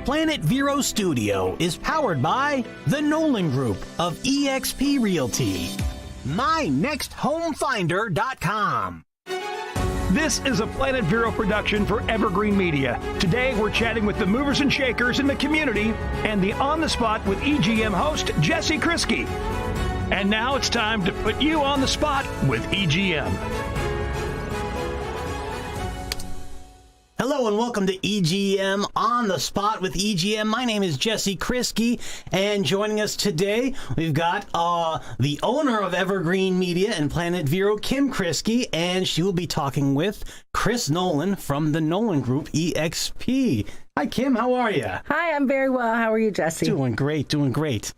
Planet Vero Studio is powered by the Nolan Group of EXP Realty. MyNextHomeFinder.com. This is a Planet Vero production for Evergreen Media. Today, we're chatting with the movers and shakers in the community and the On the Spot with EGM host Jesse Krisky. And now it's time to put you on the spot with EGM. Hello and welcome to EGM On the Spot with EGM. My name is Jesse Krisky, and joining us today, we've got the owner of Evergreen Media and Planet Vero, Kim Krisky, and she will be talking with Chris Nolan from the Nolan Group, EXP. Hi, Kim. How are you? Hi, I'm very well. How are you, Jesse? Doing great, doing great.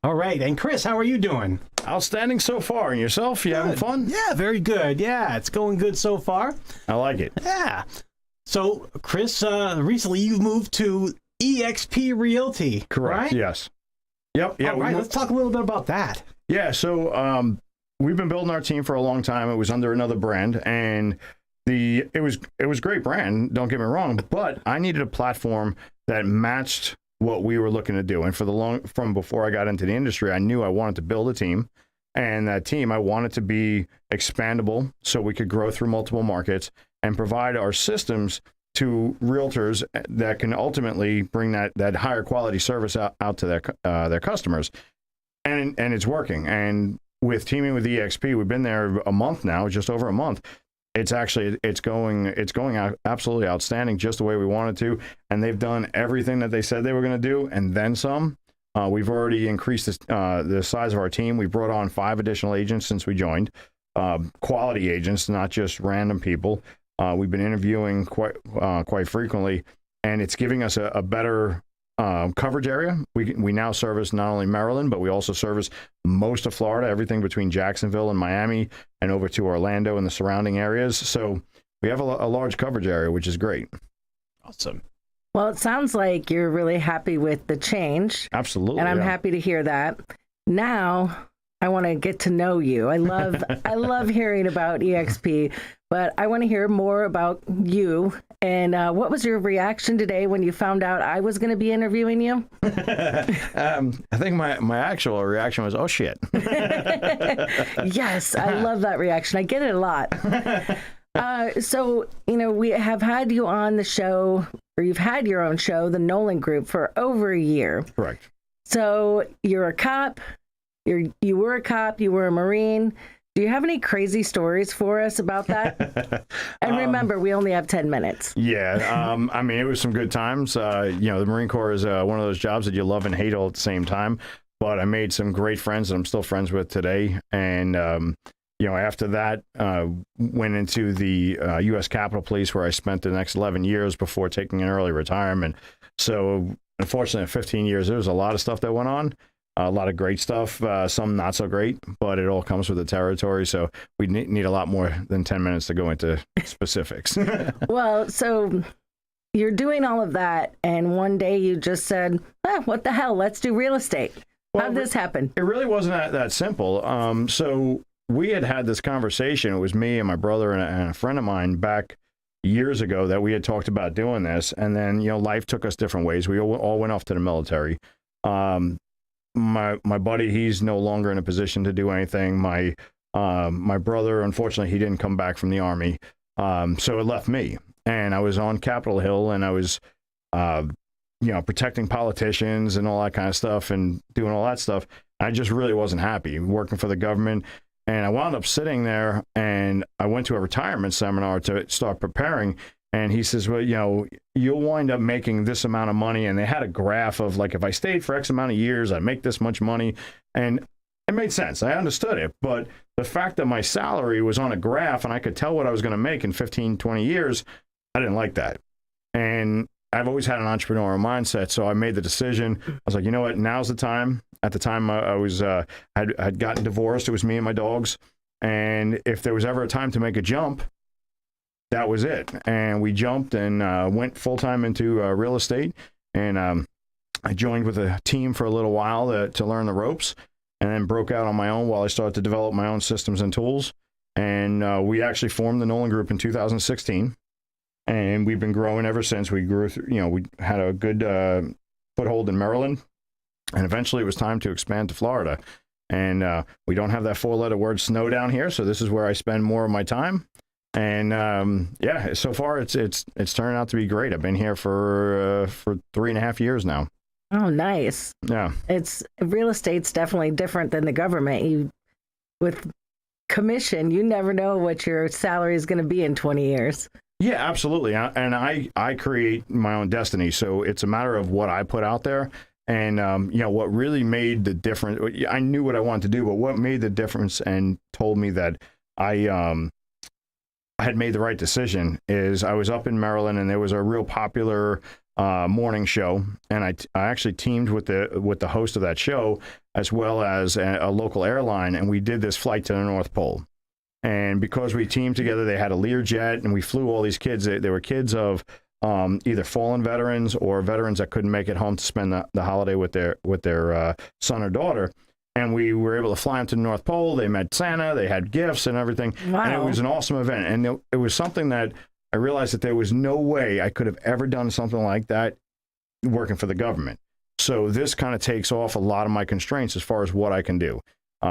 All right, and Chris, how are you doing? Outstanding so far. And yourself? You having fun? Yeah, very good. Yeah, it's going good so far. I like it. Yeah. So, Chris, recently you've moved to EXP Realty, Correct. Right? Yes. Yep. Yeah. All right, let's talk a little bit about that. Yeah. So we've been building our team for a long time. It was under another brand, and it was a great brand. Don't get me wrong, but I needed a platform that matched what we were looking to do. And from before I got into the industry, I knew I wanted to build a team, and that team I wanted to be expandable so we could grow through multiple markets and provide our systems to realtors that can ultimately bring that higher quality service out to their customers. And it's working. And with teaming with EXP, we've been there a month now, just over a month. It's going out absolutely outstanding, just the way we wanted to. And they've done everything that they said they were going to do, and then some. We've already increased the size of our team. We brought on 5 additional agents since we joined, quality agents, not just random people. We've been interviewing quite frequently, and it's giving us a better coverage area. We now service not only Maryland, but we also service most of Florida, everything between Jacksonville and Miami, and over to Orlando and the surrounding areas. So we have a large coverage area, which is great. Awesome. Well, it sounds like you're really happy with the change. Absolutely. And I'm happy to hear that. Now, I want to get to know you. I love hearing about EXP, but I want to hear more about you. And what was your reaction today when you found out I was going to be interviewing you? I think my actual reaction was, oh, shit. Yes, I love that reaction. I get it a lot. So, we have had you on the show, or you've had your own show, the Nolan Group, for over a year. Correct. So you're a cop. You were a cop. You were a Marine. Do you have any crazy stories for us about that? And remember, we only have 10 minutes. Yeah. I mean, it was some good times. The Marine Corps is one of those jobs that you love and hate all at the same time. But I made some great friends that I'm still friends with today. And, after that, went into the U.S. Capitol Police, where I spent the next 11 years before taking an early retirement. So, unfortunately, at 15 years, there was a lot of stuff that went on. A lot of great stuff, some not so great, but it all comes with the territory. So we need a lot more than 10 minutes to go into specifics. Well, so you're doing all of that, and one day you just said, what the hell, let's do real estate. Well, How did this happen? It really wasn't that simple. So we had this conversation. It was me and my brother and a friend of mine back years ago that we had talked about doing this. And then, life took us different ways. We all went off to the military. My buddy, he's no longer in a position to do anything. My brother, unfortunately, he didn't come back from the Army. So it left me, and I was on Capitol Hill, and I was, protecting politicians and all that kind of stuff and doing all that stuff. I just really wasn't happy working for the government. And I wound up sitting there, and I went to a retirement seminar to start preparing. And he says, well, you'll wind up making this amount of money. And they had a graph of, like, if I stayed for X amount of years, I'd make this much money. And it made sense. I understood it. But the fact that my salary was on a graph and I could tell what I was going to make in 15, 20 years, I didn't like that. And I've always had an entrepreneurial mindset. So I made the decision. I was like, you know what? Now's the time. At the time, I'd gotten divorced. It was me and my dogs. And if there was ever a time to make a jump, that was it. And we jumped and went full-time into real estate. And I joined with a team for a little while to learn the ropes, and then broke out on my own while I started to develop my own systems and tools. And we actually formed the Nolan Group in 2016. and we've been growing ever since. We grew, we had a good foothold in Maryland, and eventually it was time to expand to Florida. And we don't have that 4-letter word snow down here, so this is where I spend more of my time. And so far it's turned out to be great. I've been here for 3.5 years now. Oh, nice. Yeah. It's real estate's definitely different than the government. With commission, you never know what your salary is going to be in 20 years. Yeah, absolutely. And I create my own destiny. So it's a matter of what I put out there. And, what really made the difference, I knew what I wanted to do, but what made the difference and told me that I had made the right decision is I was up in Maryland, and there was a real popular morning show, and I actually teamed with the host of that show as well as a local airline, and we did this flight to the North Pole. And because we teamed together, they had a Learjet, and we flew all these kids. They were kids of either fallen veterans or veterans that couldn't make it home to spend the holiday with their son or daughter. And we were able to fly them to the North Pole. They met Santa. They had gifts and everything. Wow. And it was an awesome event. And it was something that I realized that there was no way I could have ever done something like that working for the government. So this kind of takes off a lot of my constraints as far as what I can do.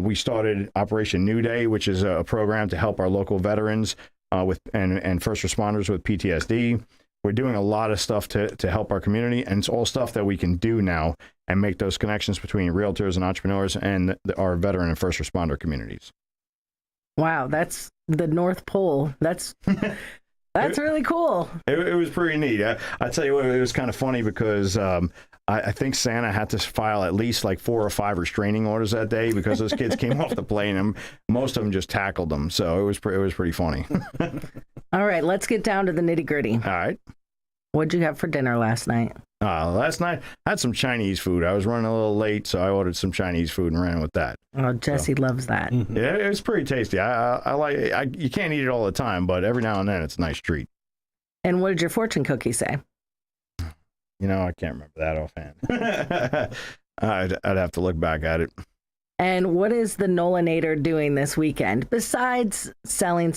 We started Operation New Day, which is a program to help our local veterans and first responders with PTSD. We're doing a lot of stuff to help our community, and it's all stuff that we can do now and make those connections between realtors and entrepreneurs and our veteran and first responder communities. Wow, that's the North Pole. That's really cool. It was pretty neat. I tell you what, it was kind of funny because I think Santa had to file at least like 4 or 5 restraining orders that day because those kids came off the plane and most of them just tackled them. So it was pretty funny. All right, let's get down to the nitty gritty. All right. What'd you have for dinner last night? Last night I had some Chinese food. I was running a little late, so I ordered some Chinese food and ran with that. Oh, Jesse loves that. Yeah, it was pretty tasty. I like it. You can't eat it all the time, but every now and then it's a nice treat. And what did your fortune cookie say? I can't remember that offhand. I'd have to look back at it. And what is the Nolanator doing this weekend? Besides selling,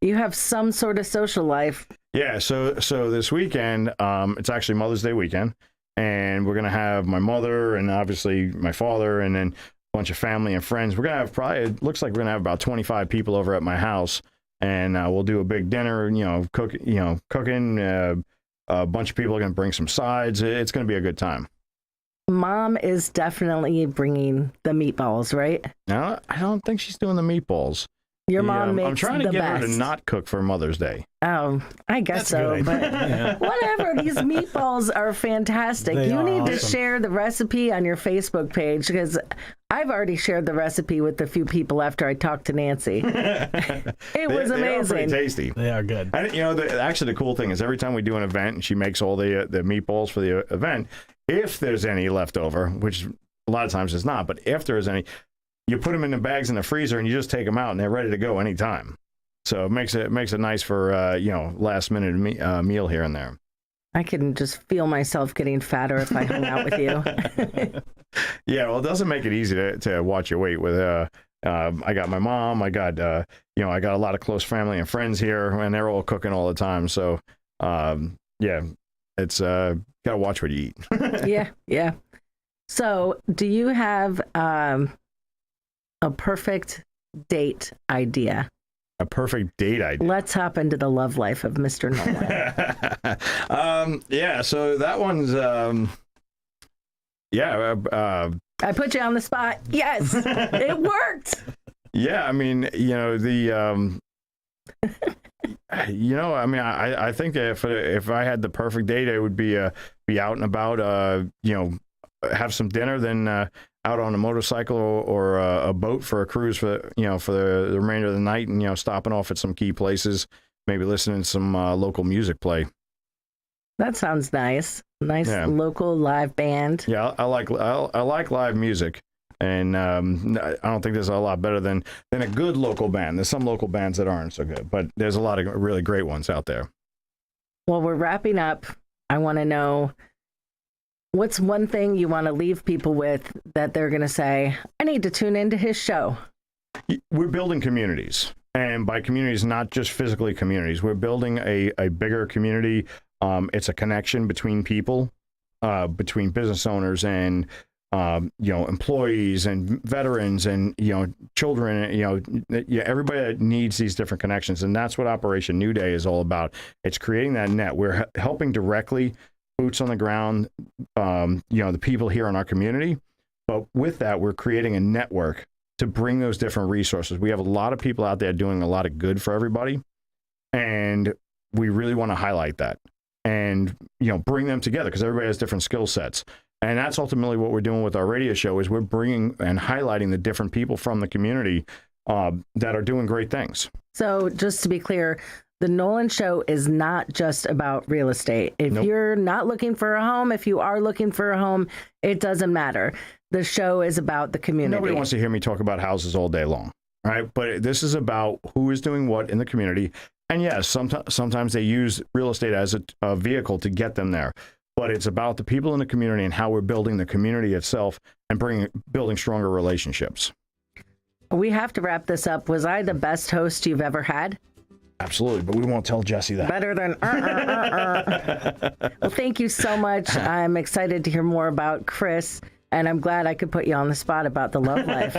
you have some sort of social life. Yeah, so this weekend, it's actually Mother's Day weekend, and we're going to have my mother and obviously my father and then a bunch of family and friends. We're going to have it looks like we're going to have about 25 people over at my house, and we'll do a big dinner, cooking. A bunch of people are going to bring some sides. It's going to be a good time. Mom is definitely bringing the meatballs, right? No, I don't think she's doing the meatballs. Your mom makes the best. I'm trying to get her to not cook for Mother's Day. Oh, I guess so. But whatever, these meatballs are fantastic. You need to share the recipe on your Facebook page because I've already shared the recipe with a few people after I talked to Nancy. It was amazing. They are pretty tasty. They are good. And actually the cool thing is every time we do an event and she makes all the meatballs for the event, if there's any left over, which a lot of times is not, but if there is any, you put them in the bags in the freezer and you just take them out and they're ready to go anytime. So it makes it nice for last minute meal here and there. I can just feel myself getting fatter if I hung out with you. Yeah, well, it doesn't make it easy to watch your weight. With I got my mom, I got a lot of close family and friends here, and they're all cooking all the time. So it's gotta watch what you eat. Yeah. So, do you have a perfect date idea? A perfect date idea. Let's hop into the love life of Mr. Nolan. So that one's I put you on the spot. Yes, it worked. Yeah, I mean, I think if I had the perfect date, it would be out and about, have some dinner, then out on a motorcycle or a boat for a cruise for the remainder of the night, and stopping off at some key places, maybe listening to some local music play. That sounds nice. Local live band. Yeah, I like live music, and I don't think there's a lot better than a good local band. There's some local bands that aren't so good, but there's a lot of really great ones out there. Well, we're wrapping up. I want to know, what's one thing you want to leave people with that they're going to say, I need to tune into his show? We're building communities. And by communities, not just physically communities. We're building a bigger community. It's a connection between people, between business owners and employees and veterans and children. Everybody that needs these different connections, and that's what Operation New Day is all about. It's creating that net. We're helping directly, boots on the ground, the people here in our community. But with that, we're creating a network to bring those different resources. We have a lot of people out there doing a lot of good for everybody, and we really want to highlight that and bring them together because everybody has different skill sets. And that's ultimately what we're doing with our radio show is we're bringing and highlighting the different people from the community that are doing great things. So just to be clear, the Nolan Show is not just about real estate. If Nope. you're not looking for a home, if you are looking for a home, it doesn't matter. The show is about the community. Nobody wants to hear me talk about houses all day long, right? But this is about who is doing what in the community. And yes, sometimes they use real estate as a vehicle to get them there. But it's about the people in the community and how we're building the community itself and building stronger relationships. We have to wrap this up. Was I the best host you've ever had? Absolutely, but we won't tell Jesse that. Better than Well, thank you so much. I'm excited to hear more about Chris. And I'm glad I could put you on the spot about the love life.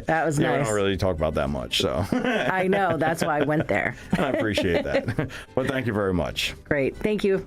That was Yeah, nice. I don't really talk about that much, so. I know. That's why I went there. I appreciate that. But thank you very much. Great. Thank you.